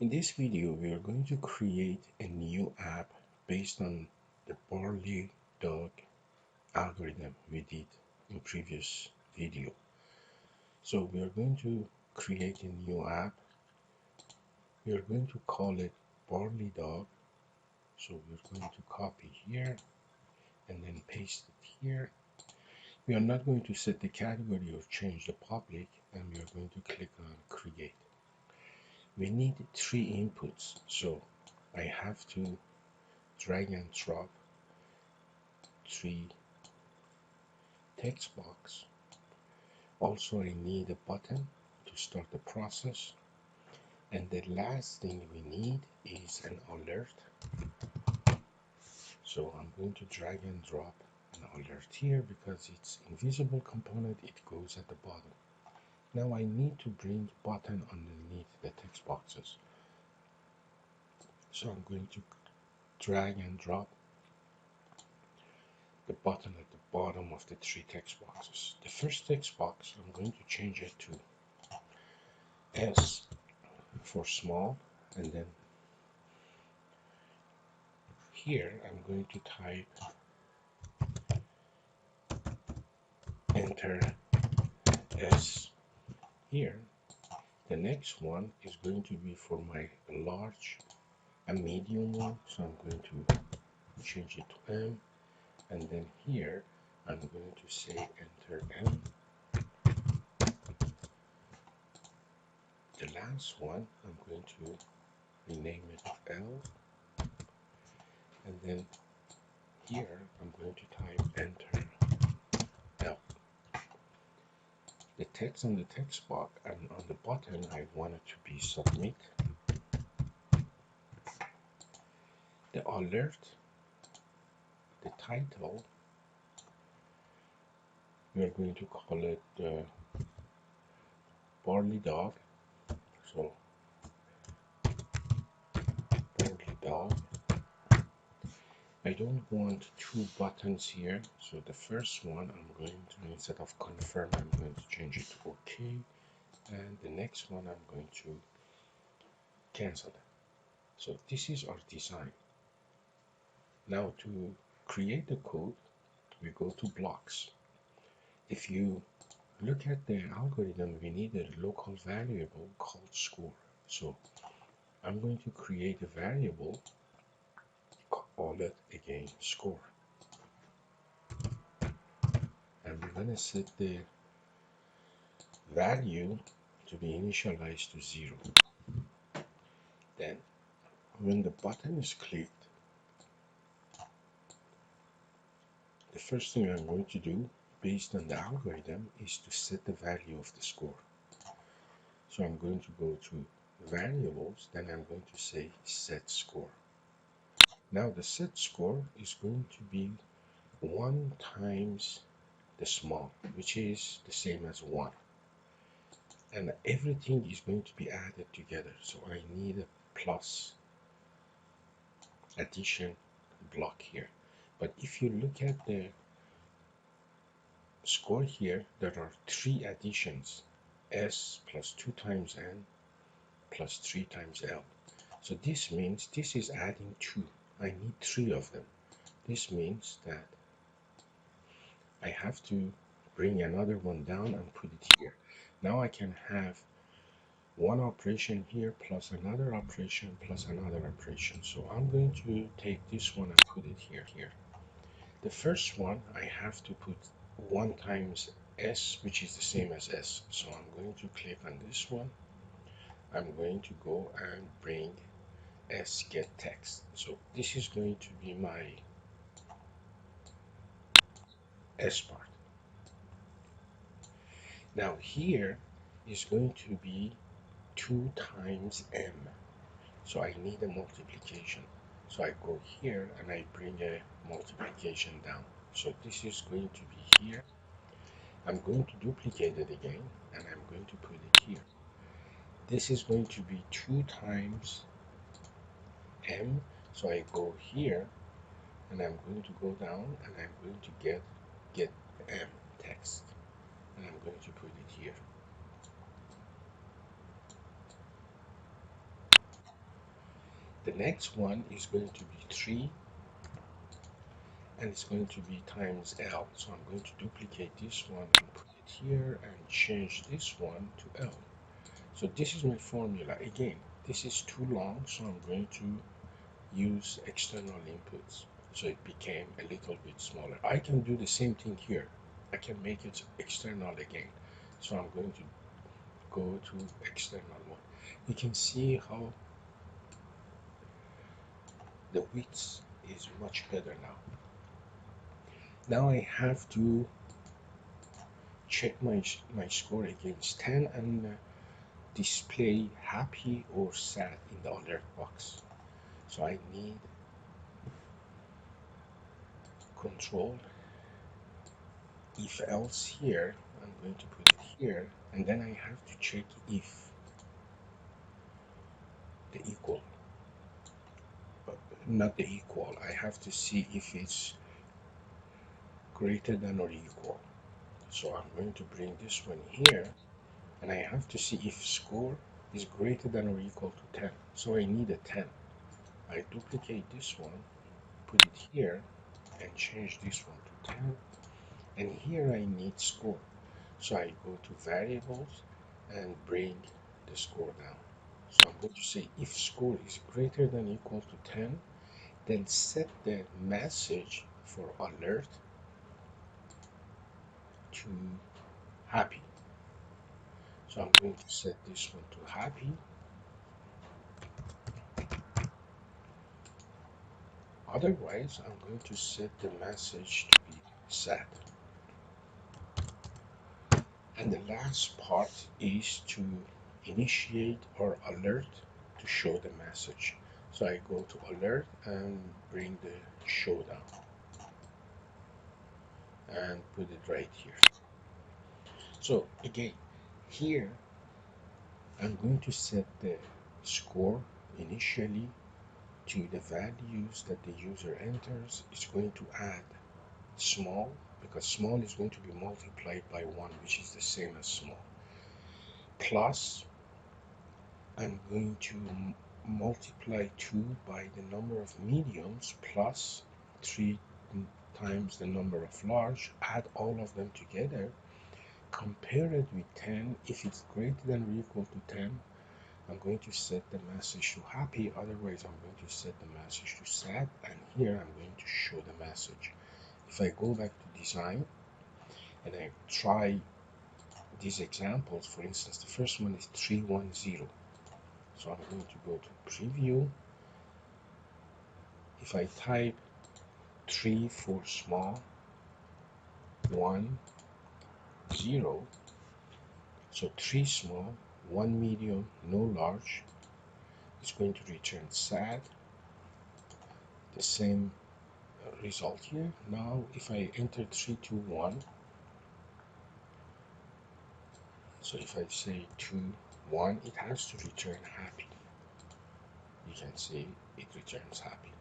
In this video, we are going to create a new app based on the barleydog algorithm we did in previous video. So we are going to create a new app. We are going to call it barleydog. So we're going to copy here and then paste it here. We are not going to set the category or change the public, and we are going to click on create. We need 3 inputs, so I have to drag and drop 3 text box. Also, I need a button to start the process, and the last thing we need is an alert. So I'm going to drag and drop an alert here because it's invisible component, it goes at the bottom. Now I need to bring button underneath the text boxes. So I'm going to drag and drop the button at the bottom of the 3 text boxes. The first text box, I'm going to change it to S for small, and then here I'm going to type enter S here. The next one is going to be for my large and medium one, so I'm going to change it to M, and then here I'm going to say enter M. The last one I'm going to rename it L, and then here I'm going to type enter L. The text on the text box and on the button I want it to be submit. The alert, the title, we are going to call it barleydog. So barleydog. I don't want 2 buttons here, so the first one I'm going to, instead of confirm, I'm going to change it to OK, and the next one I'm going to cancel it. So this is our design. Now to create the code, we go to blocks. If you look at the algorithm, we need a local variable called score. So I'm going to create a variable, call it again score. And we're going to set the value to be initialized to 0. Then when the button is clicked, the first thing I'm going to do based on the algorithm is to set the value of the score. So I'm going to go to variables, then I'm going to say set score. Now the set score is going to be 1 times the small, which is the same as 1. And everything is going to be added together. So I need a plus addition block here. But if you look at the score here, there are 3 additions: S plus 2 times N plus 3 times L. So this means this is adding 2. I need 3 of them. This means that I have to bring another one down and put it here. Now I can have one operation here plus another operation plus another operation. So I'm going to take this one and put it here. The first one I have to put 1 times S, which is the same as S. So I'm going to click on this one. I'm going to go and bring S get text. So this is going to be my S part. Now here is going to be 2 times M. So I need a multiplication. So I go here and I bring a multiplication down. So this is going to be here. I'm going to duplicate it again and I'm going to put it here. This is going to be 2 times M. So I go here and I'm going to go down and I'm going to get M text. And I'm going to put it here. The next one is going to be 3, and it's going to be times L. So I'm going to duplicate this one and put it here and change this one to L. So this is my formula. Again, this is too long, so I'm going to use external inputs. So it became a little bit smaller. I can do the same thing here. I can make it external again. So I'm going to go to external one. You can see how the width is much better now. Now I have to check my score against 10 and display happy or sad in the alert box. So I need control if else here. I'm going to put it here, and then I have to check if the equal, not the equal. I have to see if it's greater than or equal. So I'm going to bring this one here, and I have to see if score is greater than or equal to 10. So I need a 10. I duplicate this one, put it here, and change this one to 10. And here I need score. So I go to variables and bring the score down. So I'm going to say if score is greater than or equal to 10, then set the message for alert to happy. So I'm going to set this one to happy. Otherwise, I'm going to set the message to be sad. And the last part is to initiate or alert to show the message. So I go to alert and bring the show down and put it right here. So again, here I'm going to set the score initially to the values that the user enters. It's going to add small, because small is going to be multiplied by 1, which is the same as small. Plus, I'm going to multiply 2 by the number of mediums plus 3 times the number of large, add all of them together, compare it with 10. If it's greater than or equal to 10, I'm going to set the message to happy, otherwise I'm going to set the message to sad, and here I'm going to show the message. If I go back to design and I try these examples, for instance, the first one is 310. So I'm going to go to preview. If I type 3 for small, 1, 0, so 3 small, 1 medium, no large, it's going to return sad. The same result here. Now if I enter 3, 2, 1, so if I say 2, 1, it has to return happy. You can see it returns happy.